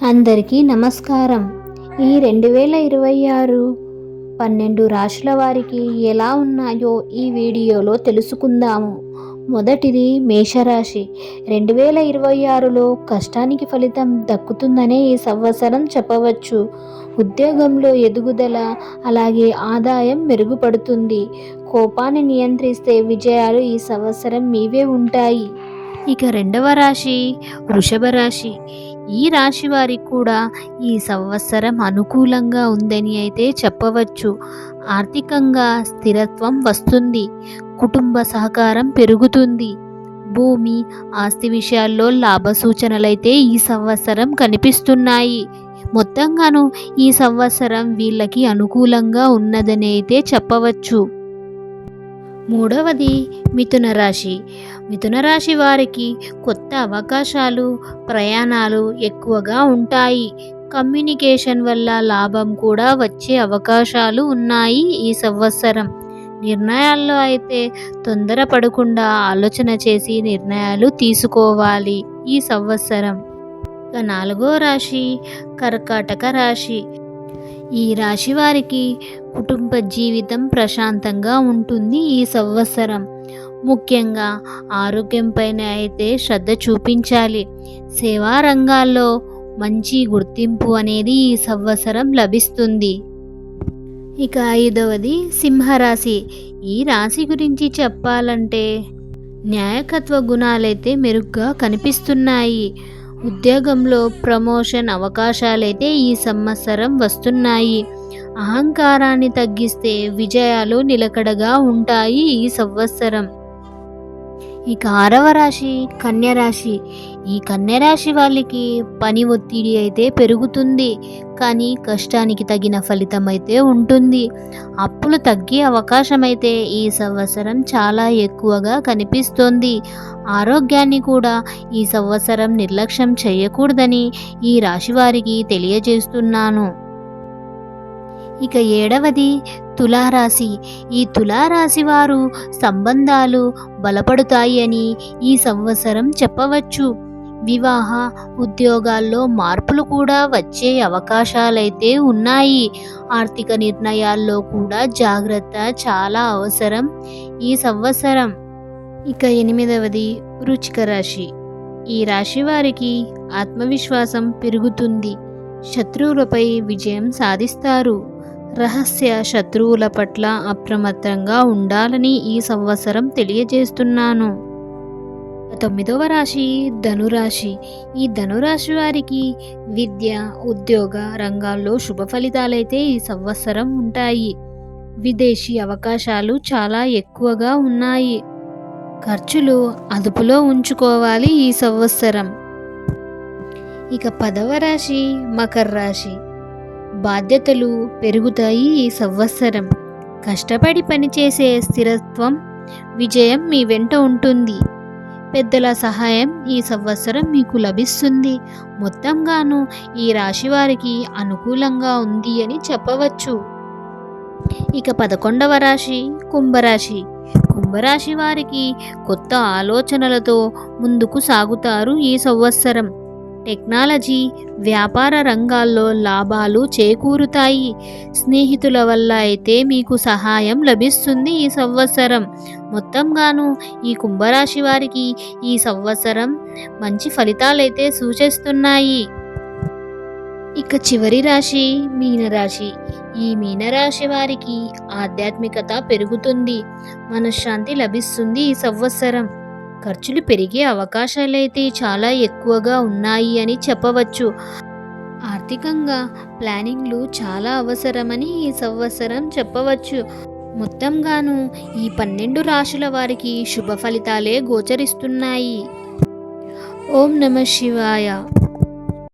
అందరికీ నమస్కారం. ఈ 2026 12 రాశుల వారికి ఎలా ఉన్నాయో ఈ వీడియోలో తెలుసుకుందాము. మొదటిది మేషరాశి. 2026లో కష్టానికి ఫలితం దక్కుతుందనే ఈ సంవత్సరం చెప్పవచ్చు. ఉద్యోగంలో ఎదుగుదల, అలాగే ఆదాయం మెరుగుపడుతుంది. కోపాన్ని నియంత్రిస్తే విజయాలు ఈ సంవత్సరం మీవే ఉంటాయి. ఇక రెండవ రాశి వృషభ రాశి. ఈ రాశి వారికి కూడా ఈ సంవత్సరం అనుకూలంగా ఉందని అయితే చెప్పవచ్చు. ఆర్థికంగా స్థిరత్వం వస్తుంది. కుటుంబ సహకారం పెరుగుతుంది. భూమి, ఆస్తి విషయాల్లో లాభ సూచనలైతే ఈ సంవత్సరం కనిపిస్తున్నాయి. మొత్తంగాను ఈ సంవత్సరం వీళ్ళకి అనుకూలంగా ఉన్నదని అయితే చెప్పవచ్చు. మూడవది మిథున రాశి. మిథున రాశి వారికి కొత్త అవకాశాలు, ప్రయాణాలు ఎక్కువగా ఉంటాయి. కమ్యూనికేషన్ వల్ల లాభం కూడా వచ్చే అవకాశాలు ఉన్నాయి ఈ సంవత్సరం. నిర్ణయాల్లో అయితే తొందరపడకుండా ఆలోచన చేసి నిర్ణయాలు తీసుకోవాలి ఈ సంవత్సరం. ఇక నాలుగో రాశి కర్కాటక రాశి. ఈ రాశి వారికి కుటుంబ జీవితం ప్రశాంతంగా ఉంటుంది ఈ సంవత్సరం. ముఖ్యంగా ఆరోగ్యంపైన అయితే శ్రద్ధ చూపించాలి. సేవా రంగాల్లో మంచి గుర్తింపు అనేది ఈ సంవత్సరం లభిస్తుంది. ఇక ఐదవది సింహరాశి. ఈ రాశి గురించి చెప్పాలంటే న్యాయకత్వ గుణాలైతే మెరుగ్గా కనిపిస్తున్నాయి. ఉద్యోగంలో ప్రమోషన్ అవకాశాలైతే ఈ సంవత్సరం వస్తున్నాయి. అహంకారాన్ని తగ్గిస్తే విజయాలు నిలకడగా ఉంటాయి ఈ సంవత్సరం. ఇక ఆరవ రాశి కన్యరాశి. ఈ కన్యరాశి వాళ్ళకి పని ఒత్తిడి అయితే పెరుగుతుంది, కానీ కష్టానికి తగిన ఫలితం అయితే ఉంటుంది. అప్పులు తగ్గే అవకాశం అయితే ఈ సంవత్సరం చాలా ఎక్కువగా కనిపిస్తోంది. ఆరోగ్యాన్ని కూడా ఈ సంవత్సరం నిర్లక్ష్యం చేయకూడదని ఈ రాశి వారికి తెలియజేస్తున్నాను. ఇక ఏడవది తులారాశి. ఈ తులారాశి వారు సంబంధాలు బలపడుతాయి అని ఈ సంవత్సరం చెప్పవచ్చు. వివాహ, ఉద్యోగాల్లో మార్పులు కూడా వచ్చే అవకాశాలైతే ఉన్నాయి. ఆర్థిక నిర్ణయాల్లో కూడా జాగ్రత్త చాలా అవసరం ఈ సంవత్సరం. ఇక ఎనిమిదవది వృశ్చిక రాశి. ఈ రాశి వారికి ఆత్మవిశ్వాసం పెరుగుతుంది. శత్రువులపై విజయం సాధిస్తారు. రహస్య శత్రువుల పట్ల అప్రమత్తంగా ఉండాలని ఈ సంవత్సరం తెలియజేస్తున్నాను. తొమ్మిదవ రాశి ధనురాశి. ఈ ధనురాశి వారికి విద్య, ఉద్యోగ రంగాల్లో శుభ ఫలితాలైతే ఈ సంవత్సరం ఉంటాయి. విదేశీ అవకాశాలు చాలా ఎక్కువగా ఉన్నాయి. ఖర్చులు అదుపులో ఉంచుకోవాలి ఈ సంవత్సరం. ఇక 10వ రాశి మకర రాశి. బాధ్యతలు పెరుగుతాయి ఈ సంవత్సరం. కష్టపడి పనిచేసే స్థిరత్వం, విజయం మీ వెంట ఉంటుంది. పెద్దల సహాయం ఈ సంవత్సరం మీకు లభిస్తుంది. మొత్తంగాను ఈ రాశి వారికి అనుకూలంగా ఉంది అని చెప్పవచ్చు. ఇక 11వ రాశి కుంభరాశి. కుంభరాశి వారికి కొత్త ఆలోచనలతో ముందుకు సాగుతారు ఈ సంవత్సరం. టెక్నాలజీ, వ్యాపార రంగాల్లో లాభాలు చేకూరుతాయి. స్నేహితుల వల్ల అయితే మీకు సహాయం లభిస్తుంది ఈ సంవత్సరం. మొత్తంగాను ఈ కుంభరాశి వారికి ఈ సంవత్సరం మంచి ఫలితాలైతే సూచిస్తున్నాయి. ఇక చివరి రాశి మీనరాశి. ఈ మీనరాశి వారికి ఆధ్యాత్మికత పెరుగుతుంది. మనశ్శాంతి లభిస్తుంది ఈ సంవత్సరం. ఖర్చులు పెరిగే అవకాశాలైతే చాలా ఎక్కువగా ఉన్నాయి అని చెప్పవచ్చు. ఆర్థికంగా ప్లానింగ్లు చాలా అవసరమని ఈ సంవత్సరం చెప్పవచ్చు. మొత్తంగాను ఈ 12 రాశుల వారికి శుభ ఫలితాలే గోచరిస్తున్నాయి. ఓం నమః శివాయ.